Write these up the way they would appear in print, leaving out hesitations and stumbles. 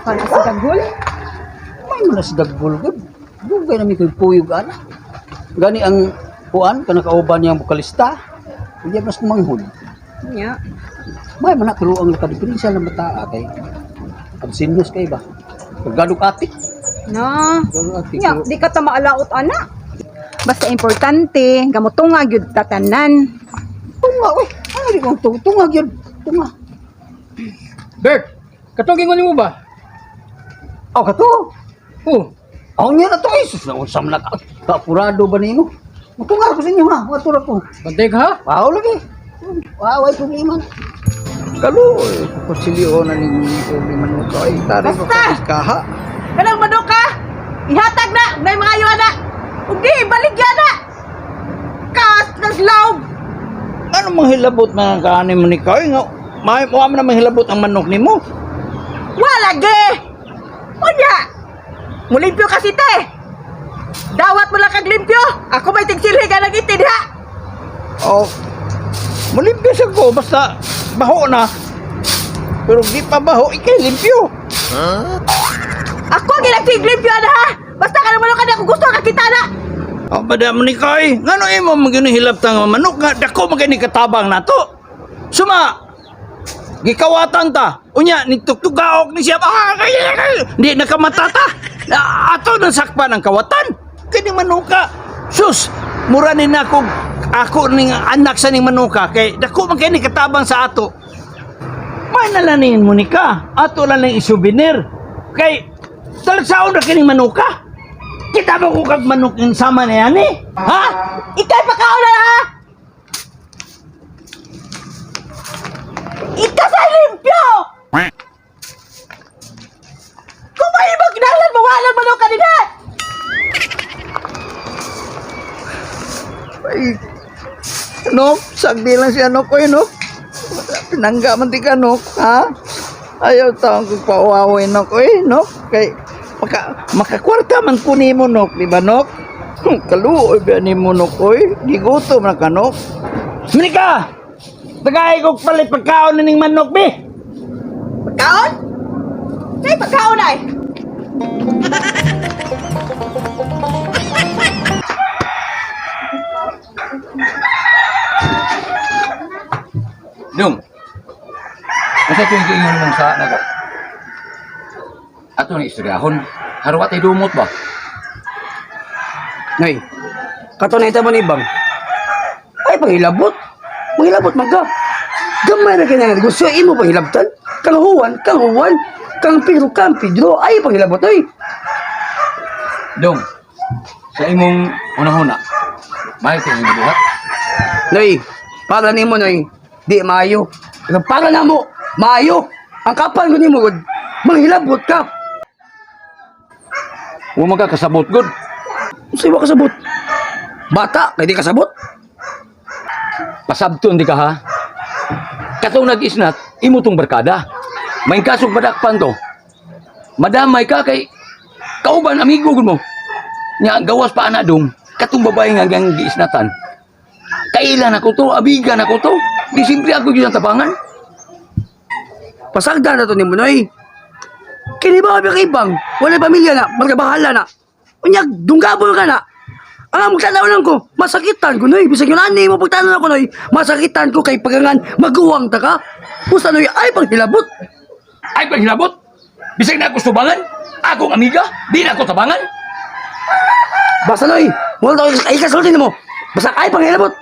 Para sa dagol. May man sa dagbol gud. Dugay na mi koy puyog ana. Gani ang kuan kana kauban niyang bukalista. Hindi mas kumanghod. Nya. May man pero ang nakadiferensya ng bata kay absindos kay ba. Paggadog atik. Na. Gadog atik. Nya, di ka ta maalaot ana. Basta importante, gamutunga gyud tatanan. Tunga we. Ano di kong tunga gyud. Tunga. Bert, katong ingon mo ba? Aw kato. Oh, Aw niya na to isus na usam na ka. Kapurado ba nimo? Mutunga ko sa inyo ha. Matura ko. bantay ka ha? Wow lagi. Wow ay problema. Kalo, konsilyo na ni problema mo to ay tari ko Basta! kaha. Kanang manok ka, ihatag na, may mga yuana. Ugdi, baligyan na. Kas, naglaw. Ano manghilabot mga kaanin mo ni Koy? May mo na manghilabot ang manok nimo. Wala, ge. Unya, mulimpyo kasi te. Dawat mo lang kag limpyo. Ako may tigsilhi ka ng itid, ha? Oh. Malimpyo siya ko basta baho na. Pero di pa baho ikay limpyo. Ako ang ginagtiglimpyo na, ha? Basta ka naman ka na kung gusto ka kita na. Oh, bada mo ni Koy. Ngano imo maghinihilabtan nga manok nga dako magani katabang nato. Suma gikawatan ta. Unya ni tuktugaok ni siya. Di nakamatata. Ato nang sakpan ang kawatan. Kini manuka. Sus, muranin ako ning anak sa ning manuka kay dako man kay ni katabang sa ato. May nalanin mo ni ka. Ato lang ng isouvenir. Kay talagsaon na kining manuka. Kita ba ko kag manok yung sama na yan eh? Ha? Ikay pa ka na, ha? Ika sa limpyo! Kung may ibang ginalan, mawalan manok ka din, ha? Ay, Nok, sagdi lang si Anok ko Nok. Pinangga man ti ka, Nok, ha? Ayaw taong kong pauaway, Nok, Nok. Kay, makakwarta man kuni mo, Nok, di ba, Nok? Kaluoy ba ni mo, Nok, Gigutom na ka, Nok. Manika! Tagay ko palit pagkaon na ning manok, be! Pagkaon? May pagkaon ay. Dong. Asa to yung ingon mong sa nako? Ato ni istoryahon. Harwat ay dumot ba? Nay, katunay ta man ibang. Ay, panghilabot. Panghilabot man ka. Gamay na kanya gusto imo panghilabtan. Kang huwan. Kang Pedro. Ay, panghilabot, ay. Dong. Sa imong una-una. May tingin buhat. Nay, para nimo nay, di maayo. Para na mo, maayo. Ang kapal ko nimo gud. Manghilabot ka. Wa magkakasabot gud. Unsay wa kasabot? Bata, kay di kasabot. Pasabton di ka ha. Katong nag-isnat, imo tong barkada. May kasog padakpan to. Madamay ka kay kauban amigo gud mo. Nya gawas pa ana dong. Katong babae nga gang giisnatan. Kailan ako to, abigan ako to. Di simple ako gyud ang tabangan. Pasagda na to nimo nay. Kini ba kay ibang? Wala pamilya na, magkabahala na. Unyag, dunggabol ka na. Ang magtanaw lang ko, masakitan ko noy. Bisag yun ani mo pagtanaw ko noy, masakitan ko kay pagangan maguwang ta ka. Pusta noy ay panghilabot. Ay paghilabot. Bisag na ako subangan. Akong amiga, di na ako tabangan. Basta noy, wala to ay kasulti mo. Basta ay panghilabot.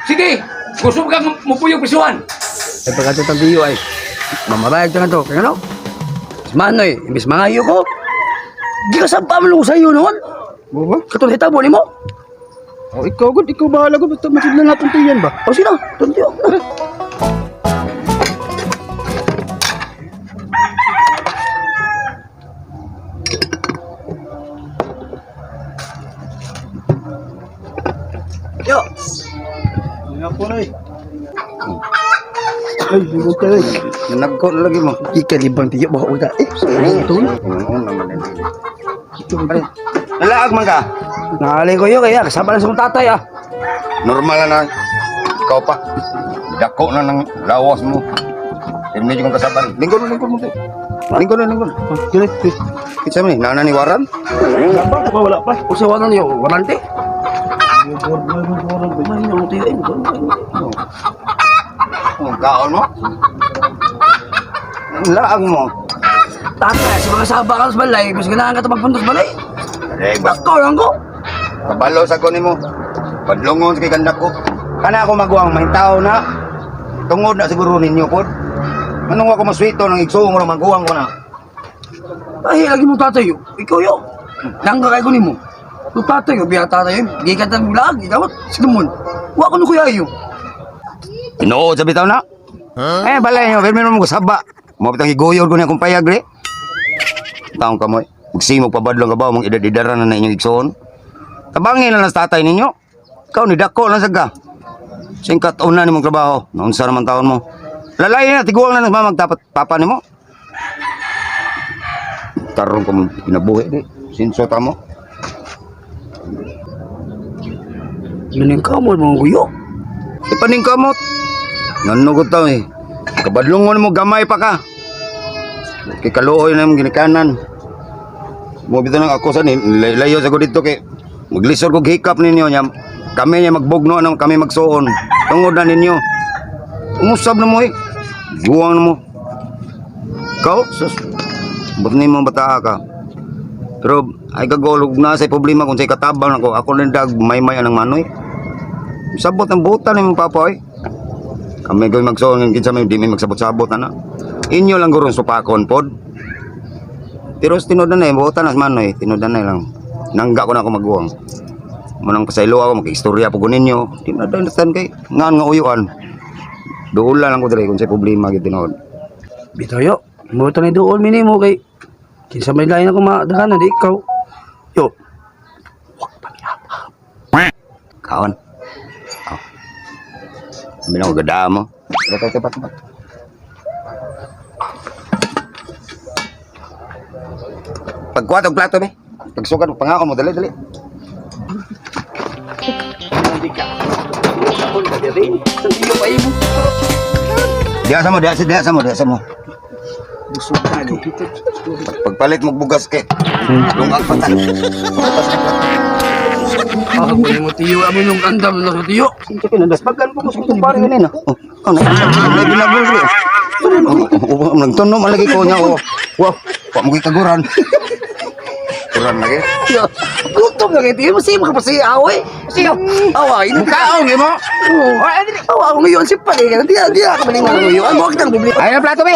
Sige, gusto kang mupuyog pisuan. Ay pagkato tabiyo ay mamabayag ka na to. Kaya no? Manoy, imbis mangayo ko. Di ka sabpa man ko sa iyo noon. Baba? Katong hitabo nimo. Oh, ikaw gud, ikaw bahala gud. Basta masiglan natin tiyan ba? O sino? Tuntiyo. Yo. Nga po na eh. Ay, bugod ka eh. Nagko na lagi mo. Ika libang tiyo ba uta. Ito. Oo naman eh. Nalaag man ka. Nakali ko yun kaya kasama lang sa kong tatay ah. Normal na. Ikaw pa. dako na ng lawas mo. Pero medyo kong kasaban. Lingkod mo. Lingkod. Kini, kita mo ni, nananiwaran? Ba wala pa. Usawa na niyo, warante. Oh, kaon mo? Laang mo. Tatay, sa mga sabakal sa balay, mas ganahan ka ito magpuntos balay. Reba, Bako lang ko. kabalo sa ko nimo. Padlungon sa kay kandak ko. Kana ako maguwang mahitaw na. Tungod na siguro ninyo po. Anong ako maswito ng igsuong mo maguwang ko na. Ay, lagi mo tatay yo. Ikaw yo. Langga kay ko nimo. Lu tatay yo, biya tatay yo. Gikan tan bulag, ikaw sigamon. Wa ko no kuya yo. Tinuod sa bitaw na. Eh, balay nyo. Pero meron mo saba. Mo bitang higuyor ko niya kung payag, re. Taong ka mo eh. Magsimog pabadlong ka ba? Mong idad-idaran na inyong igsoon. Tabangin na lang sa tatay ninyo. Ikaw ni dako lang saga. Singkat una ni mong trabaho. Naunsa naman taon mo. Lalay na, tiguang na naman magtapat papa ni mo. Tarong ko mong pinabuhi, di. Sinsota mo. Mening ka mo mga kuyo. Ipaning kamot. Nanugot tao eh. Kabadlongon mo, gamay pa ka. Kay kaluoy na mong ginikanan. Mo bito nang ako sa layo sa ko dito kay maglisod ko hikap ninyo niya. Kami niya magbugno na kami magsuon. Tungod na ninyo. Umusab na mo eh. Guwang na mo. Kau, sus. Ba't ni mo bata ka? Pero ay kagulog na sa problema kung sa'y katabang ako. Ako nindag may-may anang manoy. Sabot ang buta ni mong papa eh. Kami gawin magsuon ng kinsa may di may magsabot-sabot na. Inyo lang gurong supakon pod. Pero tinodan na eh, buta na manoy. Tinodan na lang. Nangga ko na ako magguwang. Manang pasaylo ako, mag-istorya po ko ninyo. Di na understand kay nga uyuan. Doon lang ko dali kung sa problema gitu tinod. Bitaw yo. Mo tanay doon minimo kay kinsa may lain ako madakanan di ikaw. Yo. Kaon. Oh. Minang gada mo. Tepat. Pagkuha og plato be. Pagsukat pangako mo dali. Diya sa mo. Pagpalit mo bugas kay. Lungag patan. Ah, mo tiyo amo nung kanda mo sa tiyo. Sinto pinadaspagkan bugas ko pare ganina. Oh, na binagol ri. Nagtunom lagi ko nya oh. Wow, pa mo kaguran. Kuran lagi. Yo. Gutom na kay tiyo mo simo ka pa si away. Siyo. Away ni Kaon mo. Awa ko ngayon si pare. Di ako malingan ngayon. Ano kitang bibili. Ay na plato be.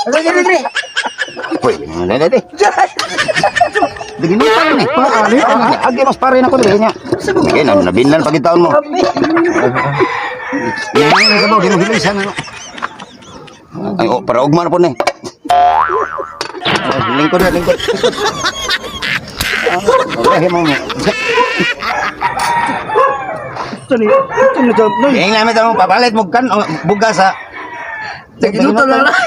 Dali. Uy, dali. Digini pa ni. Agi mas pare na ko dili nya. Sige na nabinlan pag taon mo. Yan sa mo dili bilisan ano. Ay oh, para ugma na po ni. Lingkod. Okay, mo. Yang namin tayo papalit mo kan bugas ha. Ginuto na lang.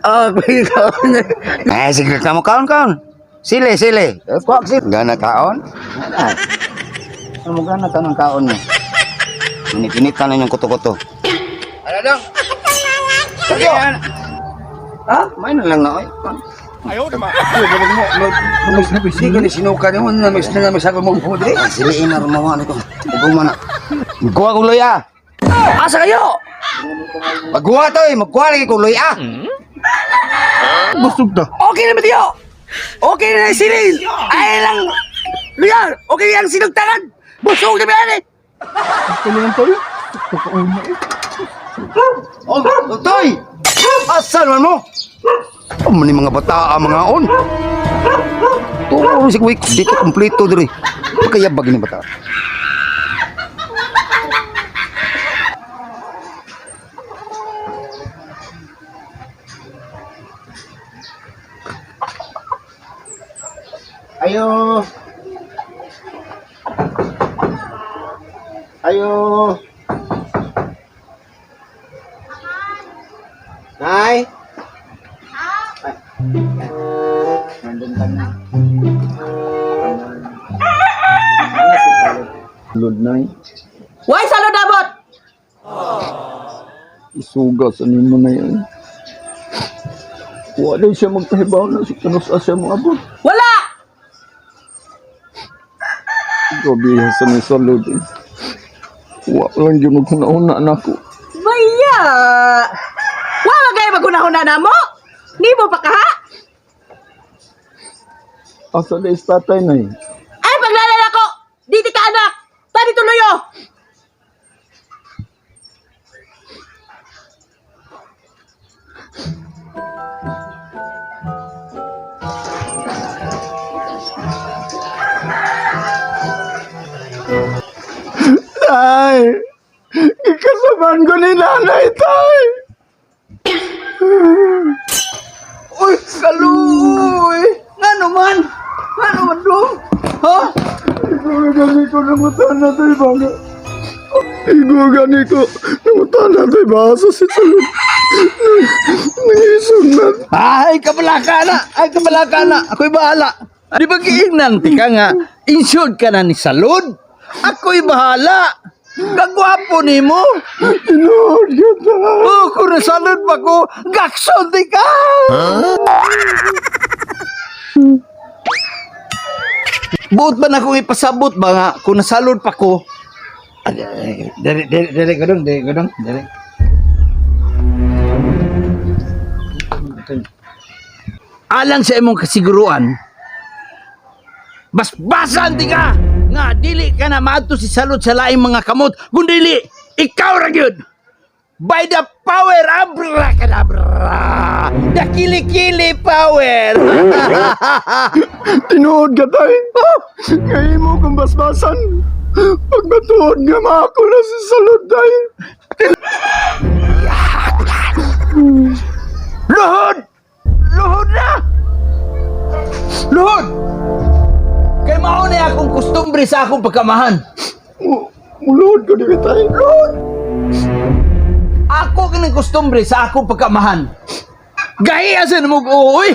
Ah, pwede kaon. Sige ka mo kaon. Sile. Kuwag sile. Gana kaon. Ano gana ka ng kaon mo? Pinit-pinitan na yung kuto-kuto. Ano dong? Sige. Ha? May na lang na oy. Hindi ko ni sinuka niyo na may sagot mo po dili. Siliin na rumawa nito. Ugong mana. Magkuha ko loya. Asa kayo? Magkuha to eh. Magkuha lagi ko loya. Busog ta. Okay na ba tiyo? Okay na yung silin. Ay lang. Luyan, okay yung sinugtangan. Busog na ba yan eh? Kailangan tayo. Oh, Toy! Asan man mo? Ano ni mga bata mga on? Turo si Kuwik, di ko kompleto diri. Kaya bagi ni bata. Ayo. Nay. Nandun ka na. salod nay. Why salod abot? Isuga sa nimo na yan. Wala siya magpahibaw na si kanus asya mo abot. Wala! Gabi sa may salod eh. Wala yun magkuna-una na ako. Maya! Wala kayo magunahuna na mo? Ni mo pa ka ha? Asa na is tatay na eh. Ay, paglalala ko! Diti ka anak! Tani tuloy oh! Tay! Ikasaban ko ni nanay, tay! Uy, kaluoy! Nga naman dong? Ha? Igugani ko namutan na tayo banga. Igugani ko namutan na tayo basa si salod. Nangisog na. Ay, kabalaka na. Ako'y bahala. Di ba giingnan ka nga, insured ka na ni Salud? Ako'y bahala. Kagwapo ni mo. Tinood ka tayo. Oh, kung nasalud pa ko, gakson di ka. Buot ba na kung ipasabot ba nga, kung nasalud pa ko? Dere, gadong. Alang sa imong kasiguruan, basbasan di ka nga dili ka na maadto si Salud sa laing mga kamot kun dili ikaw ra gyud by the power abracadabra the kili power. Tinood ka tayo. Ngayon mo kung basbasan. Pag matuod nga mako na si salod tayo. Luhod na kay mao ni akong kustumbre sa akong pagkamahan. Mulod ko di tayo. Ako kining kustumbre sa akong pagkamahan. Gahiya sa namog uoy.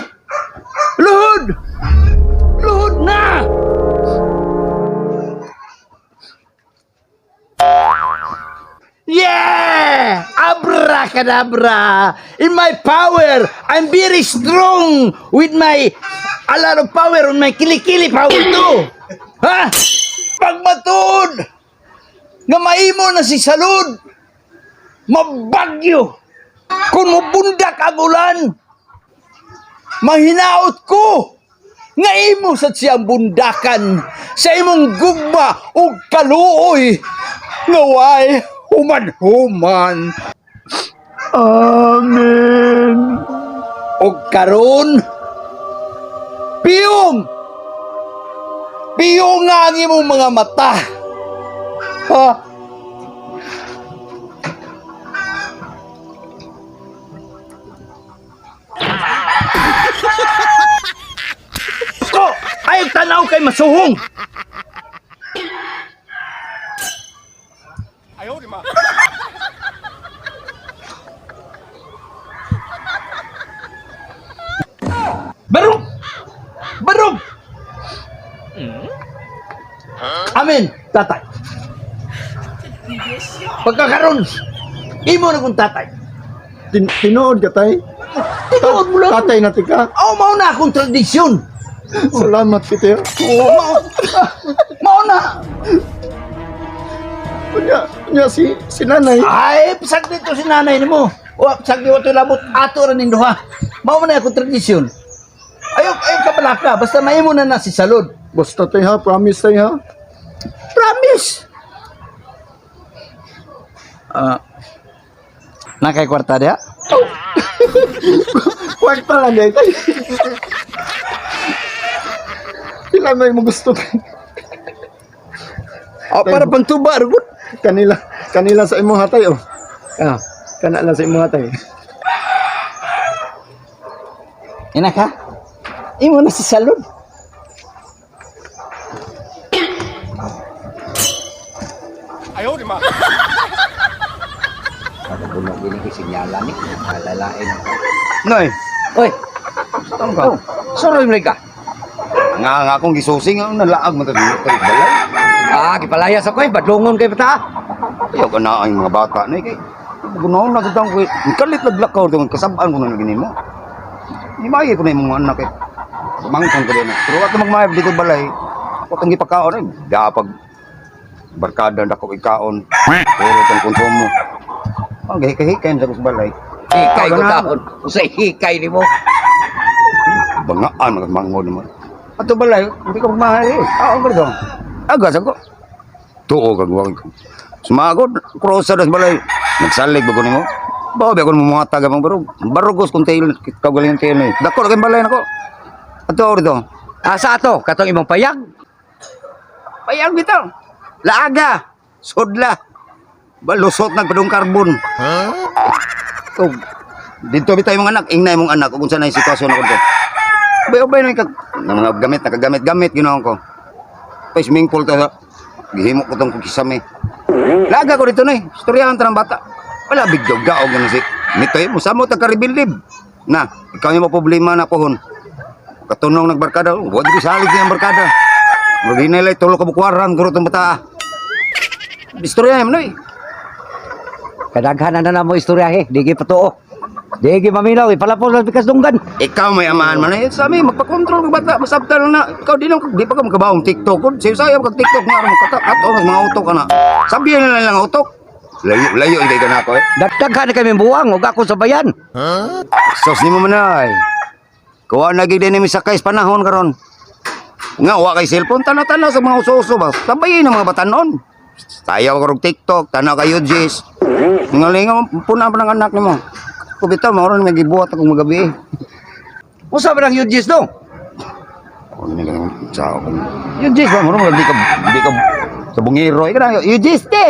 Luhod na. Yeah! Abracadabra! In my power, I'm very strong with my a lot of power on my kilikili power too. Ha? Pagmatod! Nga maimo na si Salud, mabagyo! Kung mabundak ang ulan, mahinaot ko! Nga imo sa siyang bundakan sa imong gugma o kaluoy nga way human-human. Amen. O karon, piyong nga ang imong mga mata. Ha? Ko, ay tanaw kay masuhong. Barog! Amen, tatay. Pagkakaroon, imo na kong tatay. Tinood ka tayo. Tinood mo lang. Tatay na tika. Oh, mao na akong tradisyon. Salamat kita. Oo, mao na. Nya si nanay. Ay, pisag dito si nanay ni mo. O, pisag dito ito labot. Ato rin nindo ha. Mao na akong tradisyon. Ayaw kabalaka. Basta maimo na si Salud. Basta tayo ha, promise tayo ha. Promise. Nakay kwarta dia? Kwarta lang dahil tayo. Kailan may mo gusto Para pang tuba, rugot. kanila sa imong hatay oh. Kana lang sa imong hatay. Ina ka? Imo na si Salud. Noy, Oy, saan ka? soroy mereka. nga akong gisusing ang nalaag mo tayo balay. Gipalayas ako eh. Badlungon kayo pata. Ayaw ka na ang mga bata na kay. Gunaon na gudang ko. Kalit naglakaw doon kasabaan ko na naginin mo. Ni mayi ko na yung mga anak eh. Mangkang ko din. Pero ato magmayab dito balay. Ako tong gipakaon eh. Dapag barkada dako ikaon. Pero tong konsumo. Ang hikay-hikay sa balay. Hikay ko taon. Usay hikay ni mo. Bangaan magmangod mo. Ato balay, hindi ka magmahal eh. Ako ko dong. Agas ako. Tuo kag wag. Sumagod, crosser sa balay. Nagsalig bago nimo. Bawa ako mo mga taga baro. Barugos kung tail kagaling tail ni. Dako ra kay balay nako. Ato dito. Asa ato? Katong imong payag? Payag bitaw. Laaga. Sudla. Balusot nagpadung karbon. Oh, dito bitaw imong anak, ingna imong anak kung saan ay sitwasyon ako dito. Bay-bay na mga gamit, nakagamit-gamit ginawa ko. Pa swimming pool ta. Gihimo ko tong kisame. Laga ko dito na eh. Storyahan ta ng bata. Wala bigdog daog na si. Mitoy mo samo ta karibilib. Na, ikaw yung problema na pohon. Katunong nagbarkada, wag di salig yung barkada. Muli nila tulo ka bukwaran guro tong bata. Istoryahan mo na eh. Kadaghanan na mo istorya eh. Di patuo. Di maminaw. Ipalapos lang pikas dunggan. Ikaw may amahan man eh. Sabi, magpakontrol ng bata. Masabtal na. Ikaw di pa ka magkabawang TikTok. Sayo kag TikTok nga rin magkatakat. Mga utok ka na. Sabihan na lang utok. Layo hindi ka na ako eh. Dagdaghan na kami buwang. Huwag ako sa bayan. Sos ni mo manay. Kuha na gid ni misakay sa panahon karon. Nga wa kay cellphone tanaw-tanaw sa mga uso-uso ba. Tabayin ang mga batanon. Sayaw ka TikTok, tanaw kayo Jis. Ngalinga puna pa ng anak nimo. Kubitaw mao may gibuhat akong magabi. Usa ba ng UGs no? Ano nila sa ako. Jis ba mo di ka sa bungiro. Ika na Jis te.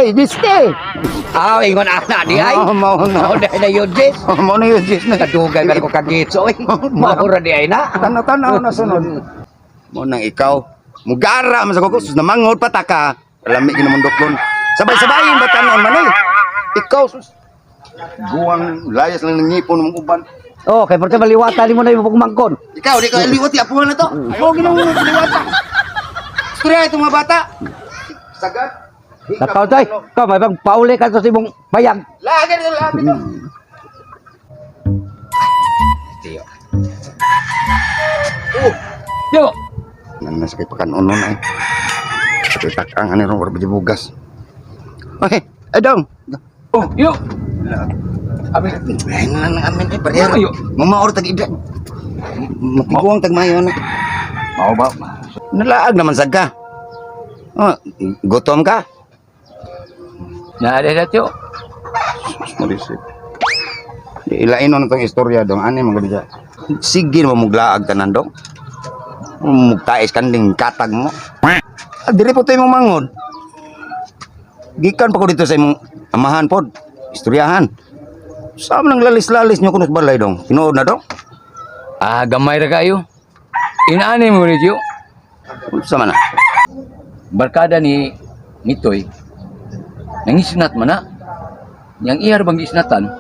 Ingon anak di ay. Mao Mao na. na na UGs. Mao na Jis na. Kadugay ba ko kagitso eh. Mao ra di ay na. Tanaw-tanaw na sunod. Mo nang ikaw mugara man sa kukus na mangod pataka. Lami ginamundok doon. Sabay-sabayin batanon man eh. Ikaw sus. Buwang layas lang ng ngipon ng uban. Oh, kay porte maliwata mo na yung pagmangkon. Ikaw, di ka liwat apuhan na to. Oo, ginawang liwata. Istorya itong mga bata. Sagad. Nakaw tay. Ka may bang pauli ka sa imong payag. Lagi ito. Yo. Nang nasa kay pakanon na eh. Sakit takang ano rin, warba bugas. Okay, dong. Oh, yo. Abi, Nang amin eh, parehara. Mamaor tag-ibig. Matiguang tag-mayo na. mau ba? Nalaag naman sagka. Oh, gutom ka? Na ada yo. Marisip. Ilain na itong istorya dong. Ano yung mga gadya? Sige mo muglaag tanan dong. Mugtais kanding katag mo. Dili po tayo mong mangod. Gikan pa ko dito sa imong amahan pod. Istoryahan. Saan nang lalis-lalis nyo kunos balay dong? Tinuod na dong? Gamay ra kayo. Inaani mo rin yo. Sama na. Barkada ni Mitoy. Nangisnat man na. Yang iyar bang isnatan.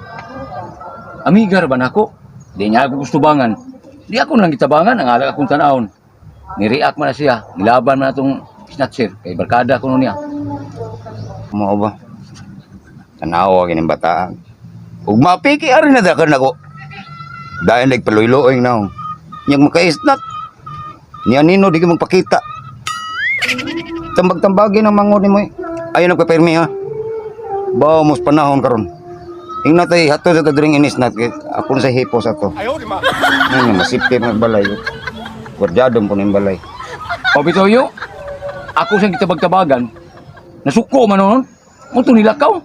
Amigar ba nako? Di niya ako gusto bangan. Di ako lang gitabangan ang alak akong tanawon. Ni-react man na siya. Nilaban man na itong snatcher. Kay barkada ko nun niya. Mo ba? Tanawa kining bata. Ug mapiki ari na dakan ako. Dahil nagpaluy-luoy na. Yang makaisnat. Niya nino di ka magpakita. Tambag-tambagin ang mangod ni mo. Ayaw nagpapirmi ha. Bawa mos panahon karon. Ingna tay hato sa tadring inisnat ako na sa hipo sa to. Ano masipke magbalay. Guardiadon po ning balay. O Bitoyo, ako siyang kitabag-tabagan. Nasuko man nun. Muto nilakaw.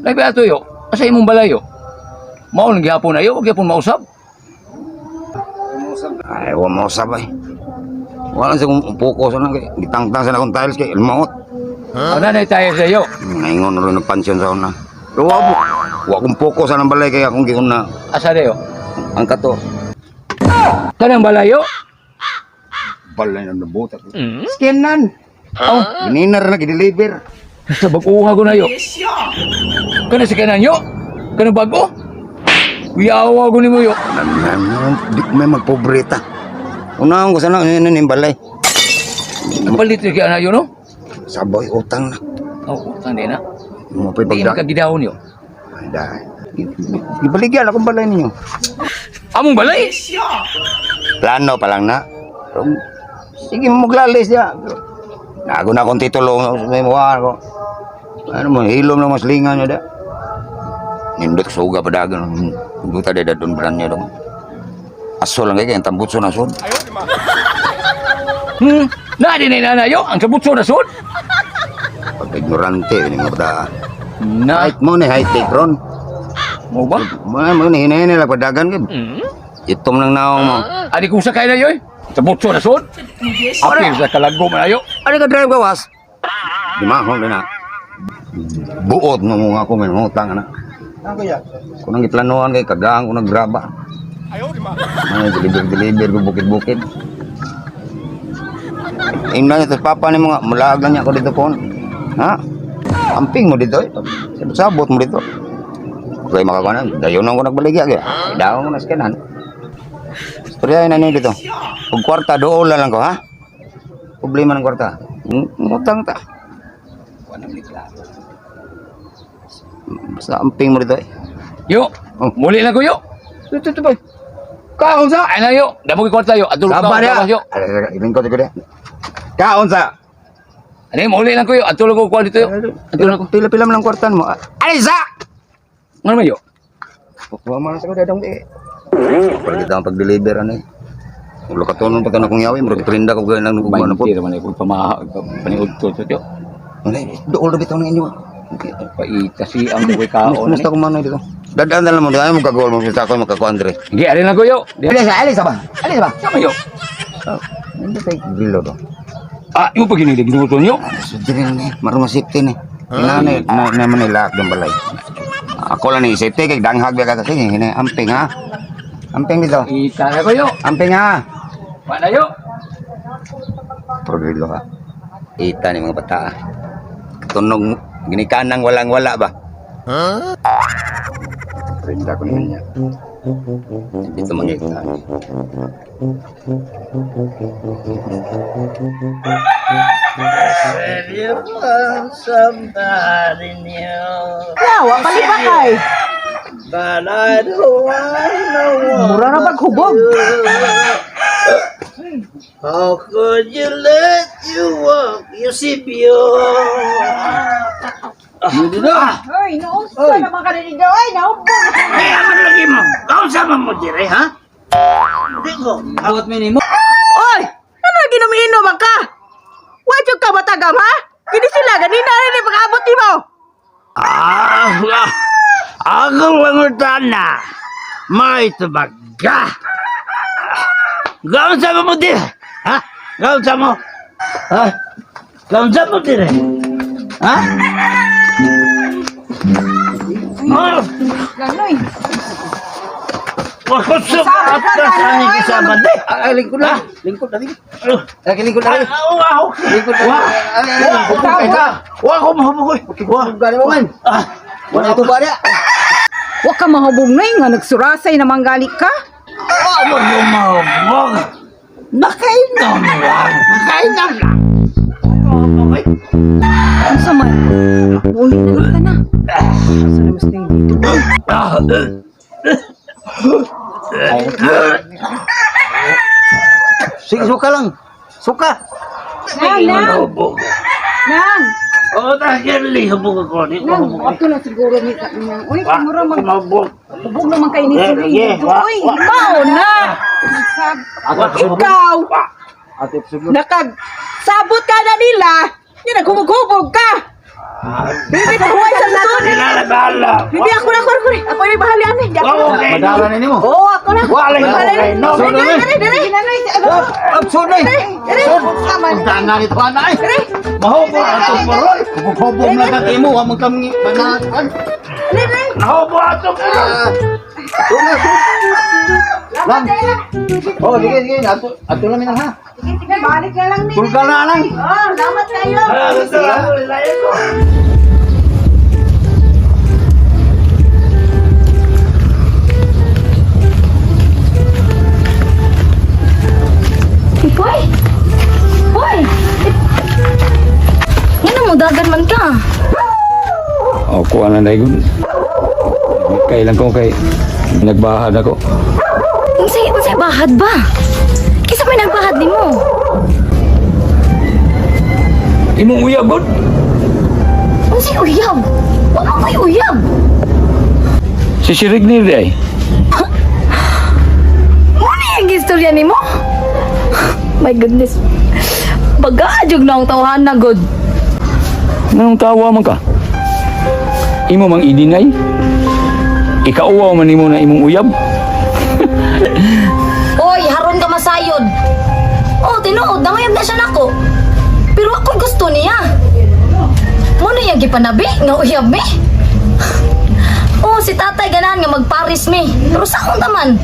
Laipi ato yo. Asa imong balayo. Mao lang gihapon ayo, wag gyapon mausab. Ay, wa mo sabay. Wala sa kong focus na kay gitangtang sa akong tiles kay ilmaot. Ano na tayo sa iyo? Ngayon ron nagpansyon sa una. Pero wa kong focus sa nang balay kay akong giun na Asa dayo? ang kato. Kanang balayo? Balay na nabuta. Scanan. Oh, Gininar na gideliver. sa baguha ko na yo. Kana si kanan yo? Kana bago? Wiyawa ko ni mo yo. Di ko may magpobreta. Unang ko sana ning balay. Kapalit yung kaya na yun, no? Saboy utang na. Oo, saan din na? Mo pa Hindi pagda. makagidahon yun. Dai. Ibaligyan akong balay ninyo. Among balay? Plano pa lang na. Pero, sige mo maglalis niya. Nago na akong titulo may mukha ko. Ano mo, hilom na mas lingan niya da. Nindot suga pa dagan. Buta de dadon brand niya dong. Aso lang kaya tambutso na sud. Na, di na inanayo. Ang sabutso na sud. Pag ignorante ini mga bata. Na, High mo ni high tech ron. mo ba? Mo ni hinay lang padagan gid. Itom lang naong mo. Adi kung sakay na yun. Sabutso na sud. Apil sa kalago man ayo. Ano ka drive gawas? Di mahon na. Buot mo mga ako may utang na. Kung nang iplanuhan kay kadaang ko naggraba. Ay, deliver ko bukid-bukid. Imna ito papa ni mga mulag lang niya ako dito po. Ha? Amping mo dito. Sabot mo dito. Kaya makakanan, dayon ako nagbaligya kaya. Daw ko na skenan. Storya na ni dito. Pag kwarta doon lang ko ha. Problema ng kwarta. Utang ta. Basta amping mo dito. Yo, Oh. muli na ko yo. Ito ba? Kaon sa. Ay na yo. Damo ko kwarta yo. Adulog Sabar ka ya. yo. Ilingkod ko dia. Kaon sa. Ani muli lang ko yo. Adulog ko kwarta yo. Adulog ko. Pila-pila man ang kwartan mo. Alisa! Ngano man yo? Wa man sa dadong di. Pag kita ang pag-deliver ano eh. Ulo ka tonon pa ka na kong yawi, murag trinda ko ganang nagugano po. Bainti naman ay kung paniud to yo. Ano dool bitaw ng inyo. Paita si ang buhay kaon. Kumusta ko man dito? Dadaan na lang mo, ay mo kagol mo sa ako magkako Andre. Hindi, ari lang ko yo. Alisa ba? Alisa ba? Sama yo. Hindi tay gilo do. Ah, yung pag ginilig ginuto niyo. Sudiri ni, marunong safety ni. Inanay na manilak ng balay. Ako lang ni safety kay danghag ba ka sige, hini amping ha. Amping dito. Ita na ko yo. Amping ha. Wala yo. Progrilo ka. Ita ni mga bata. Tunog ginikanang walang-wala ba? Ha? Rinda ko niya. Dito mangita. Yawa, palipa kay. Mura na paghubog. How could you let you walk, Eusebio? Ay, nausa naman ka na ninyo. Ay, naubog. Ay, ano lagi mo? Kau sama mo dire, ha? Hindi ko. Awat mi nimo. Oy, ano lagi numiinom ka? Wadyo ka matagam, ha? Hindi sila, ganina rin yung pag-abot mo. Ako langutan na. May tabaga. Kau sama mo dire, ha? Kau sama. Ha? Kau sama dire. Ha? Oh, Ganoy. wako sa atas ani kasama de. Lingkod na. Lingkod na. Lingkod na. Lingkod na. Wa ko mahuboy. Wa. Gani mo man. Wala ito ba niya? Huwag ka mahubog na nga nagsurasay na manggali ka. Wa mo mahubog. Nakainom lang. Nakainom lang. Ang sama. Uy, nagulta na. Asa na mas nang dito? Sige, suka lang. Suka. Nang! Mahubog. Nang! O, dahil hubog ako. Di ko Nang! hubog. Ato na siguro ni Nang. Uy, Wa kamura ko mag... mahubog. Hubog naman kayo ni Yeah, Sili. yeah, Uy, mao na! Ikaw! Sabot ka na nila! Yan, naghubog-hubog ka! Hindi ka huway sa lahat! Nilalabala. Hindi, ako na. Ako yung bahali ani. Okay. Madara na nimo. Oo, ako na. Wala yung Bahala okay. na. No, Dali, no, no. dali. Absurd na. Dali. Tama na. Tanga nito ka na eh. Dali. Mahubog ato paron. Hubog na kaki mo. Amang kami banatan. Dali. Mahubog ato paron. Lang. Oh, sige. Ato lang minang ha. Sige, balik ka lang. Tulga na lang. Oh, salamat kayo. Ito lang. Ilayan ko. Kuha na na yun. Kailan ko kay nagbahad ako. Unsay bahad ba? Kisa may nagbahad nimo? Imong uyab god. Unsay uyab? Wa man may uyab. Si Sirig ni day. Muna yung istorya nimo? My goodness. Bagajog na ang tawahan na god. Nang tawa man ka? Imo mang idinay? Ikauwaw man nimo na imong uyab? Oy, haron ka masayod. Oh, tinuod, nangayab na siya nako. Pero ako'y gusto niya. Muna yung gipanabi, nga uyab mi. Oh, si tatay ganahan nga magparis mi. Pero saan naman?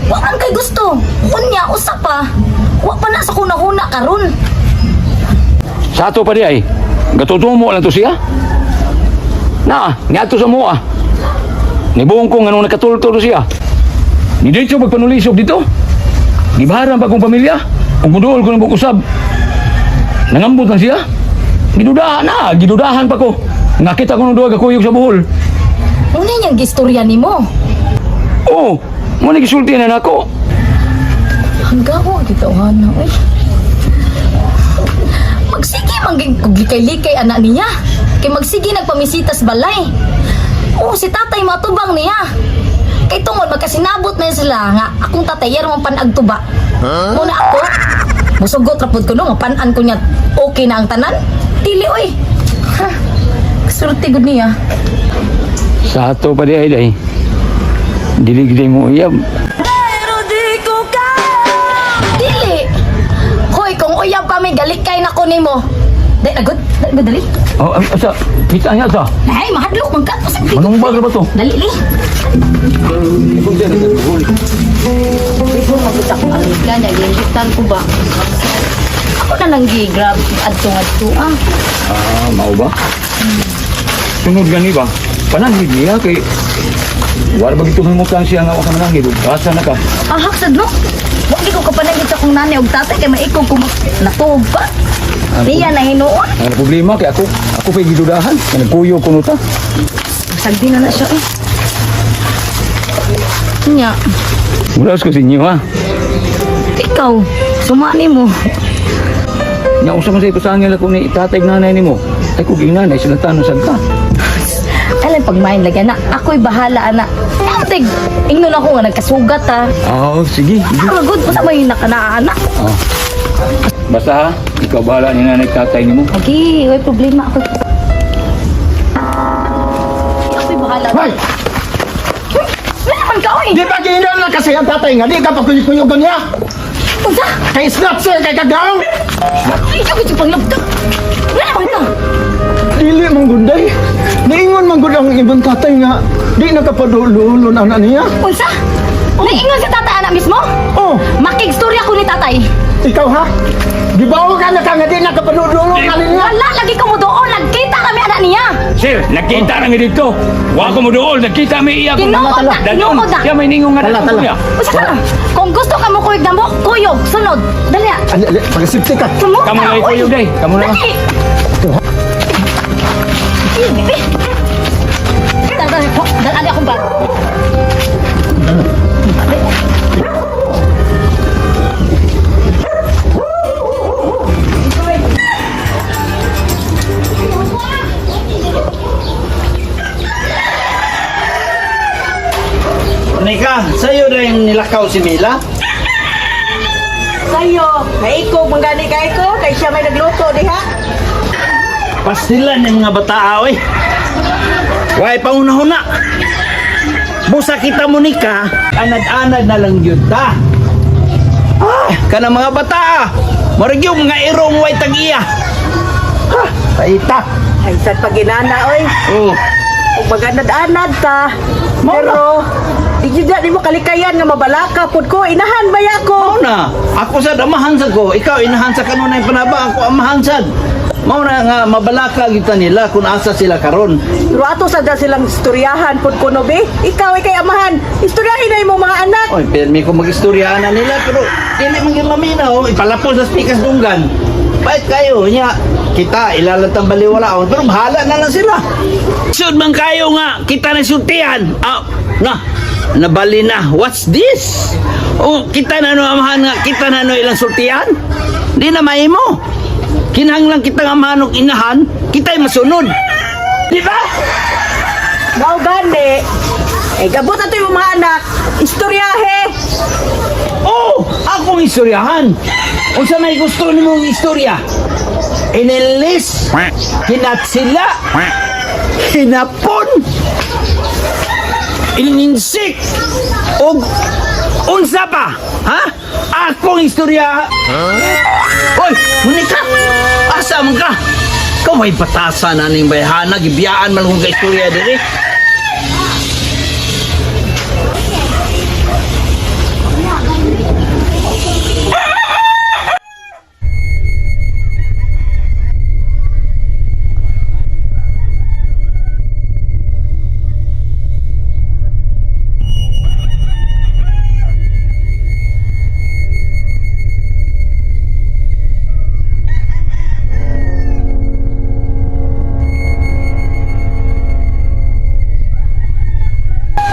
Wa man kay gusto. Unya, usa pa. Wa pa na sa kunahuna karon. Sa ato pa di ay, gatutumo lang to siya. Na, niato sa mua. Nibuong ko nga nung nakatultol siya. Ni dito magpanulisog dito. Gibaharan pa kong pamilya. Kung muduol ko ng bukusab. Nangambot lang siya. Gidudahan pa ko. Nakita ko nung duwag kakuyog sa buhol. Una niyang gistorya nimo. Oo, muna gisulti na nako. Hanggang ko gitawahan eh. Magsige mangging kuglikay-likay anak niya. Kay magsige nagpamisitas balay. Oo, si tatay matubang niya. Kay tungod magkasinabot na sila nga akong tatay yar mong panagtuba. Muna ako, musugot rapod ko no, mapanan ko niya okay na ang tanan. Dili oy. Ha, kasulti gud niya. Sa ato pa di ay day. Dilig-dilig mo uyab. Dili. Hoy, kung uyab pa may galikay na ko nimo. Dai agud, dali. Oh, asa, kita niya sa. Ay, mahadlok man ka. Manong bagal ba to? Dali li. Ito mabuta ko ang gana, gingitan ko ba? Ako na lang gi-grab adto-adto ah. Ah, mau ba? Sunod gani ba? Pananhid niya kay wala ba gito mo kan siya nga wa ka mananghid. Asa na ka? Ahak sad no. Wa di ko kapanagit sa kong nanay og tatay kay maikog ko natuog pa. Niya na hinuon. Ang problema kay ako pa'y gidudahan. Nagkuyo ko nuta. Sagdi na siya eh. Nya, Ulas ko sa inyo ha. ikaw, sumani mo. Nya usa man sa ipasangil ako ni tatay nanay nimo. Ay ko ginanay sila tanong sad ka. Alam pagmain lagi na, ako'y bahala anak. Tig, ingnon ako nga nagkasugat ha. Oh, sige. Ah, good po sa may nakanaanak. Oh. Basta ha, ikaw bahala ni nanay tatay nimo. Okay, may problema ako. Ako'y bahala. Hoy! Wala naman ka, oy! Di ba giinan na kasi ang tatay nga? Di ka pagkuyugan niya? Unsa? Kay snatcher, kay kagaong! Ay, ikaw ito pang labda. Wala naman ka. Dili mong gunday. Niingon man gud ang ibang tatay nga. Di nakapadululon ang anak niya. Unsa? Naingon si tatay anak mismo? Oh, Makigstorya ko ni tatay. ikaw ha? Di ba ka na ka nga di nakapadululon ang anak niya? Wala, lagi ko mo doon. Nagkita kami anak niya. Sir, nakita na nga dito. Wa ko mo doon, nakita may iya ko. Tinuod na, tinuod na. Siya may ningong nga Tala, tala. niya. Unsa ka lang? Kung gusto ka mo kuyog na mo, kuyog. Sunod. Dali ah. Pag-sipti ka. Sumot Kamu na ikuyog, day. Kamu na. Dali. Dalan akong bag. Nika, sa'yo rin nilakaw si Mila? Sayo, naikog manggani kay ko, kay siya may nagluto diha. Pastilan yung mga bata, oy. Why, pauna-una. Busa kita mo, Nika. Anad-anad na lang yun, ta. Ah, kana mga bata, marag yung mga irong way tag-iya. Ha, paita. Ay, sad paginana, oy. Oh, Kung maganad-anad ta. Pero, di di mo kalikayan nga mabalaka pud ko. Inahan ba ya ko? mao na. Ako sad amahansad ko. Ikaw, inahansad ka nun na yung panaba. Ako amahansad. Mao na nga, mabalaka kita nila kung asa sila karon. Pero ato sad silang istoryahan pud ko no be. Ikaw ay kay amahan. Istoryahin na imong mga anak. Oy, permi ko mag-istoryahan na nila, pero dili man yung laminaw. Ipalapos sa spikas dunggan. Bait kayo niya. Kita ilalatang baliwala pero bahala na lang sila. Sud man kayo nga kita na sultihan. Nabali na. What's this? Kita na no amahan nga kita na no ilang sultihan. Di na maimo. Kinahanglan kita nga manok inahan, kita'y masunod. Di ba? Mao gani. Gabot ato yung mga anak. Istoryahe. Akong istoryahan. Unsa may gusto nimong istorya? Inilis, kinatsila, kinapon, ininsik, o unsa pa? Ha? Akong istorya. Hoy, Monica! Asa man ka? Kaway batasan na ning bayhana, gibiyaan malung ka istorya diri.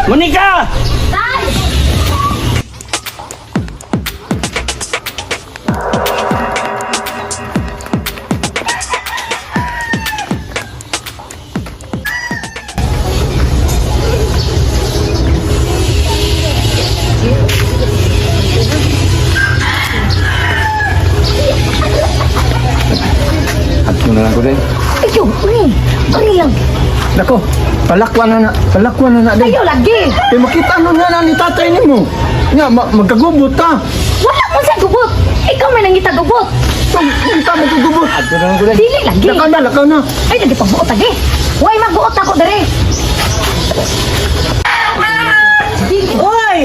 Monica! Ato na lang ko din. Ayaw, bari lang. Nako, palakwan na din. Ayaw lagi. Kaya makita ano nga na ni tatay ni mo. Nga, magkagubot ta. Wala mo sa gubot. Ikaw may nangita gubot. Hindi ka magkagubot. Ato na lang ko din. Dili lagi. Lakaw na. Ay, lagi pagbuot lagi. Huwag magbuot ako dere. Oy!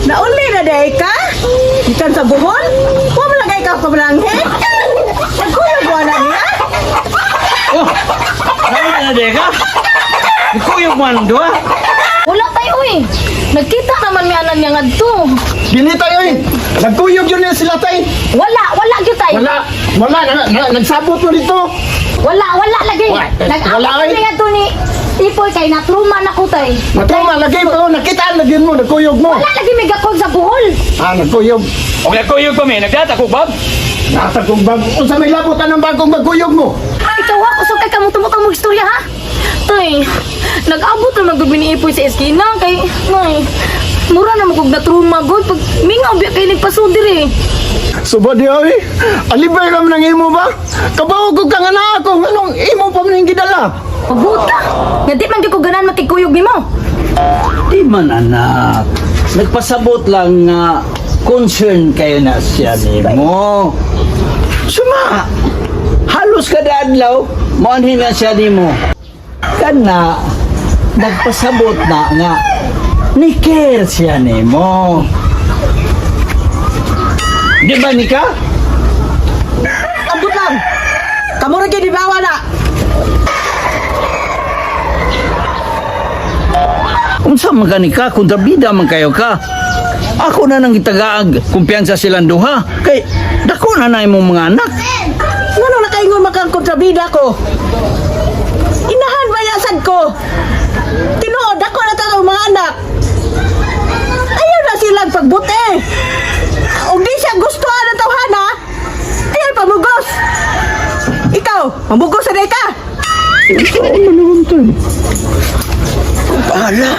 Nauli na day ka? Ikan sa buhon? Huwag mo lagay ka pamalanghe? Nagkulog mo na niya? Ano na deka? Ikuyog mo ang duha. Wala tayo eh. Nagkita naman may anan niya nga to. Dili tayo eh. Nagkuyog yun yan sila tay. Wala yun tayo. Wala, nagsabot mo dito. Wala lagi. Wala Nag-awat eh. niya to ni Ipoy kay natruman ako tay. Matuma, lagay mo. Nakita, lagyan mo. Nagkuyog mo. Wala lagi may gakog sa buhol. Nagkuyog. Okay, kuyog pa may. Nagdata ko, Bob. Nasa kong bag. Kung sa may labutan ng bagong magkuyog mo. Ikaw ako so kay kamutong mo istorya ha. Tay, nag-abot na magud ni Ipoy sa eskina kay nay. Mura na magug natruma gud pag mingaw biya kay nagpasudir eh. Subad di ay. Alibay naman ng imo ba? Kabawag ko kang anak ako. Anong imo pa man yung gidala? Pabuta. Nga di man gyud ko ganan makikuyog nimo. Di man anak. Nagpasabot lang nga concern kayo na siya nimo. Suma, halos kada adlaw, maanhin na siya nimo. Kana, nagpasabot na nga, ni care siya nimo. Di ba, Nika? Abot lang! Kamu rin di bawa na! Unsa man ka Nika, kontrabida man kayo ka. Ako na nang itagaag, kumpiyansa silang duha. Kay, dako na na imong mga anak. Ngano na kayo makang kontrabida ko? Inahan bayasan ko! Tinuod ako na ito mga anak! Ayaw na silang pagbuti! Kung di siya gusto na tawhana, ayaw pamugos! Ikaw, mamugos na ka! Bahala.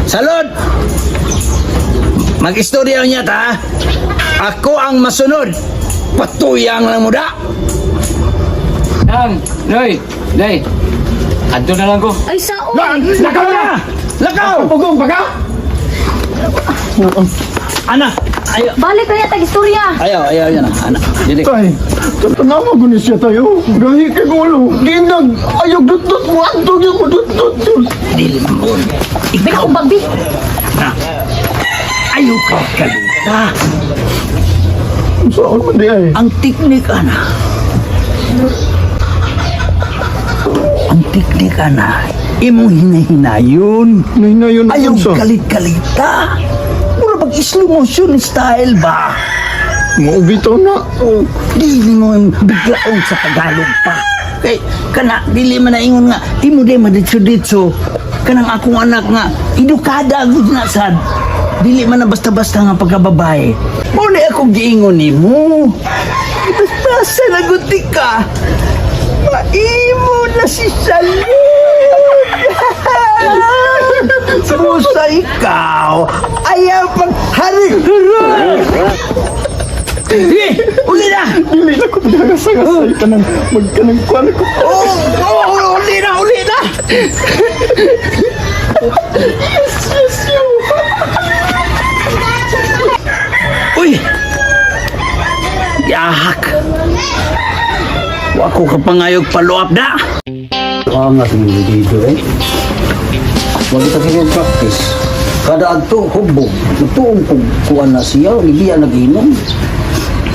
Salud! Mag-istorya niya ta. Ako ang masunod. Patuyang lang muda. Day. Ato na lang ko. Ay sao? Lakaw na! Lakaw! Pugong baka? Ana! Ayaw. Balik na yata istorya. Ayaw yan na. Ana. Dili. Tay, tanawa ko ni siya tayo. Gahi kay ulo. Ginag, ayog dut-dut mo. Antog yung mo dut-dut. Dili mo. Bika kong bagbi. Ayaw ka kalita. Saan man di ay? Ang teknik ana. Ang teknik ana. Imong hinahinayon. Nahinayon na Ayaw sa. galit-galita. Mura mag slow motion style ba? Maubitaw na. Oh, dili mo yung biglaon sa Tagalog pa. Kay, kana, dili man na ingon nga, di mo di maditso-ditso. Kanang akong anak nga, edukada ang na sad. Dili man na basta-basta nga pagkababae. Muna akong giingon ni mo. Basta naguti ka. Maimo na si Salud. Musa ikaw, ayaw pagharing. Uli na! Dili na ko pinagasay ka ng magkanang kwan ko. Uli na! Uli na! Uy! Yahak! Wako ka pangayog paluap na! Angas mo dito eh. Wag kita kaya practice. Kada adto hubog, tuong kung kuan na siya, hindi naginom.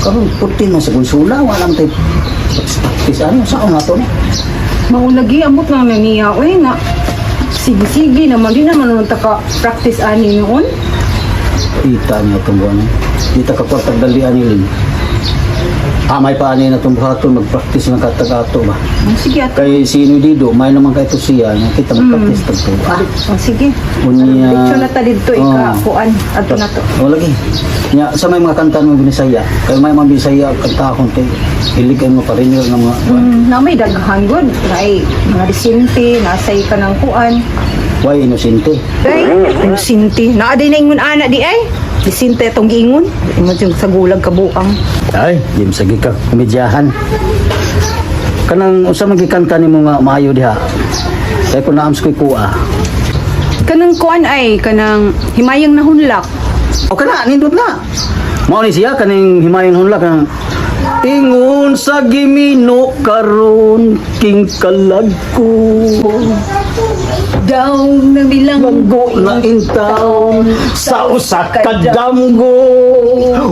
Karon puti na sa konsula, walang tayo practice. Ano sa ako na to? Maulagi amot nga niya oy nga sige naman di naman nung taka practice ani noon. Ita niya itong buwan. Ita kapag tagdalian nilin. May pa ani na itong buhaton, mag-practice ng katagato ba? Sige at Kay sino dito, may naman kayo to siya, kita mag-practice tagto. sige. Unya. Picture na ta dito ika kuan adto na to. O lagi. Nya sa may mga kanta mo binisaya. Kay may mga bisaya kanta akong kay hilig mo pa rin yung mga Na may daghan gud ay mga disinte nasay ka ng kuan. why inosente. Day, sinti. Naaday na ingon ana di ay. Disinte tong giingon. Imo yung sa gulag kabuang. Ay, di masagi ka komedyahan. Kanang usa magikanta nimo nga maayo diha. Kay kun naams ko'y kuha. Kanang kuan ay kanang himayang nahunlak. O kana nindot na. Mao ni siya kaning himayon hunlak kanang ingon sa gimino karon king kalag ko. Daw na bilang Manggo na intaw sa usa ka damgo.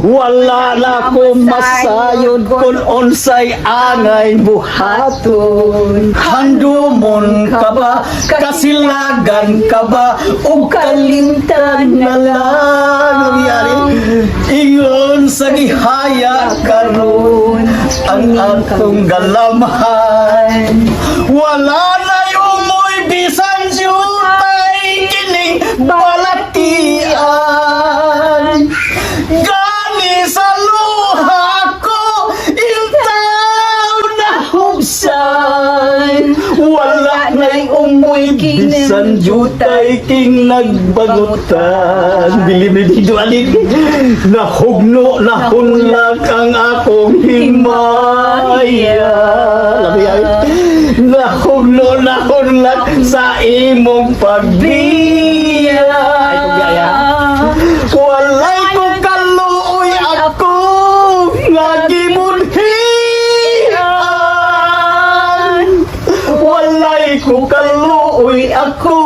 Wala na ko masayod kung unsay angay buhaton. Handumon ka ba, kasilagan ka ba, o kalimtan na lang. Ingon sa gihaya karon ang atong galamhan. Wala na umoy bisan jutay kining balatian. Gani sa luha ko intaw na hubsan. Wala na'y umoy bisan jutay king nagbagutan. Bilib ni dito alin. Nahugno na hunlak ang akong himaya. Labi ay. Nahugno na hunlak sa imong pagbiya. Ay, pagbiyaya. Walay ko kaluoy ako nga gibudhian. Walay ko kaluoy ako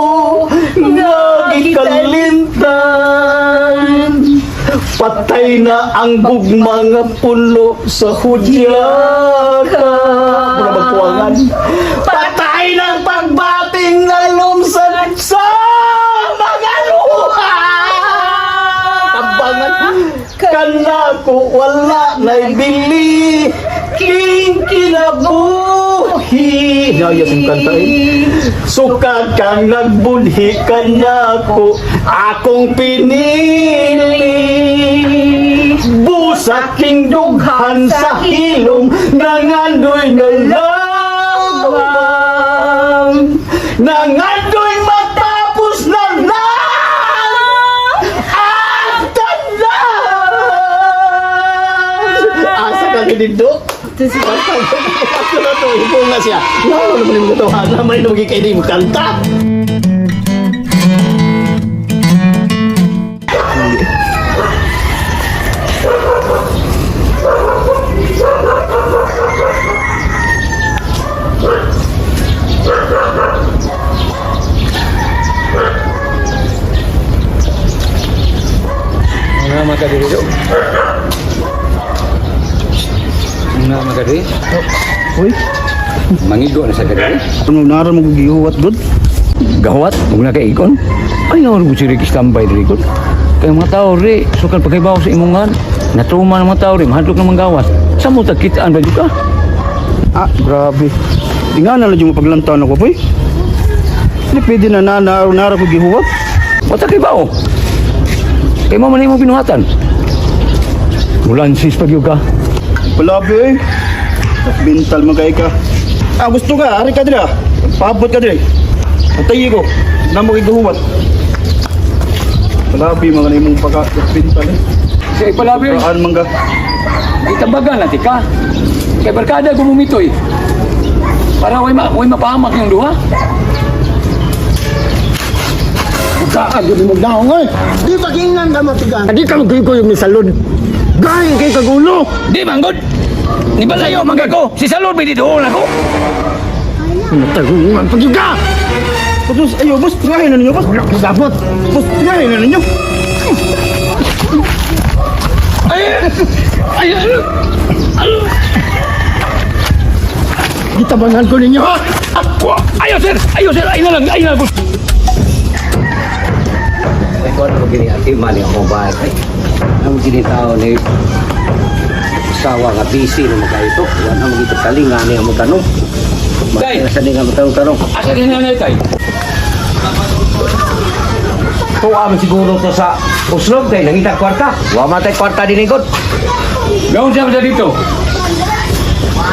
nga gikalintan. Patay na ang gugma nga pulo sa hudyaka. Muna magkuwangan. Patay ng pagbating na lumsan sa mga luha. Tabangan kana ko wala na'y bili. King kinabuhi. Nayas yung kanta eh. Sukat kang nagbunhi ka na ko. Akong pinili. Busaking dughan sa hilom. Nangandoy na lamang. Nangandoy matapos na lang. Ang tanan. Asa ka ganito? Ako na to, ipo nga siya. Ano naman yung katawa na may nung kay di mo kanta? Mga makadiri do. Mga makadiri. Uy, Mangigo na sa kadiri. ano naran mo gihuwat gud? Gawat, huwag na kay ikon. Ay, nga mo si Ricky Stambay, Ricky. Kaya mga tao, Ri, sukan pagkaibaw sa imungan. Natuma ng mga tao rin, mahadlok ng mga gawas. Sa mo tagkitaan ba ka? Ah, grabe. Tingnan na lang yung mapaglantaw ako, boy. Hindi pwede na nara ko gihuwat. Matakay ba o? Kaya mo man yung pinuhatan. Mulansis pag ka. Palabi, eh. Bintal magay ka. Ah, gusto ka, ari ka dira. Paabot ka dira. Patayi ko. Na mo gihuwat. Palabi, mga na imong pagka-bintal eh. Kaya palabi, Saan mangga? itambagan natin ka. Kaya barkada gumumitoy. Para way mapahamak yung duha. Kaagod mo daw eh. Di pagingan ka matigan. Di ka magkuyo yung salud. Gayang kay kagulo. Di manggod. Ni balayo mangga ko. Si Salud may didoon ako. Matagungan pag yung ka. Boss, ayo, boss, tirahin na ninyo, boss. Dapat. Boss, tirahin na ninyo. Ay! Ay! Gitabangan ko ninyo ha. Ayaw sir! Ayaw sir! Ayaw na lang! Ayaw na lang! Ay, kung ano gini ati mali ako ba? Ang gini tao ni sawa nga busy na mga ito. Yan ang mga kalinga niya mo tanong. Day! Sa nga mo tanong. Asa din na tayo? Tuwa man siguro to sa uslog kay nangita kwarta. Wa matay kwarta dinigod. Gawin siya sa dito.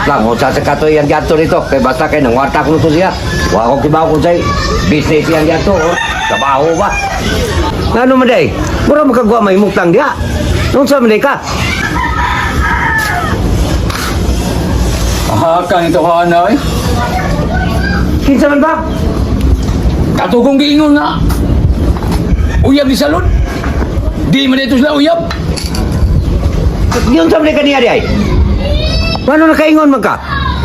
Lang mo sa kato yang gato nito kay basta kay nang warta ko to siya. Wa ko kibaw ko say business yang gato. Trabaho ba? Ngano man day? Mura makagwa may mutang dia. Nung sa man ka? Hakan ito hana eh. Kinsa man ba? Katugong giingon nga. Uyab ni Salud. Di man ito sila uyab. Yung sa man kaniya di ay. Paano nakaingon man ka?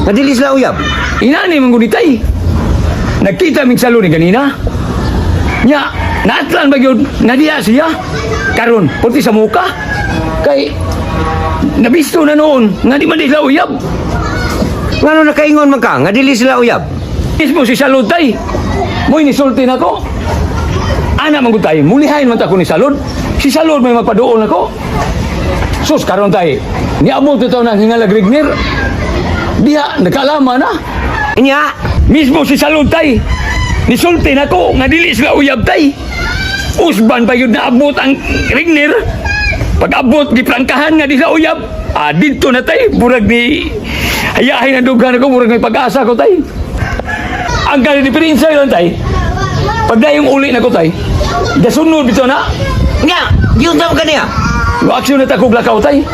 Nadili sila uyab. Inani man gunitay. Nagkita mig Salud ni kanina. Nya, naatlan ba yun? Nadiya siya. Karon, puti sa muka. Kay, nabisto na noon. Nga di man di sila uyab. Paano nakaingon man ka? Nadili sila uyab. Mismo si Salud tay. Mo'y nisulti na ko. Ana man gud tay, mulihain man ta ko ni Salud. Si Salud may magpaduol nako. Sus karon tay. Niabot ito nang hingalag Rigner. Diha nakalama na. Inya, Mismo si Salud tay. Nisulti na ko nga dili sila uyab tay. Usban pa yun naabot ang Rigner. Pag abot giprangkahan nga di sila uyab. Dito na tay, burag ni hayahin ang dugan ko, burag may pag-asa ko tay. Ang kani ni Prinsa yun tay. Pag dayong uli na ko tay, gasunod dito na. nya, yung sa man kaniya. Yung aksyon na takog lakaw tay.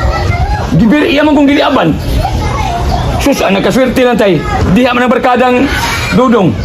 Gibir iya man kong giliaban. Sus, ang nagkaswerte lang tay. Diha man ang barkadang dudong.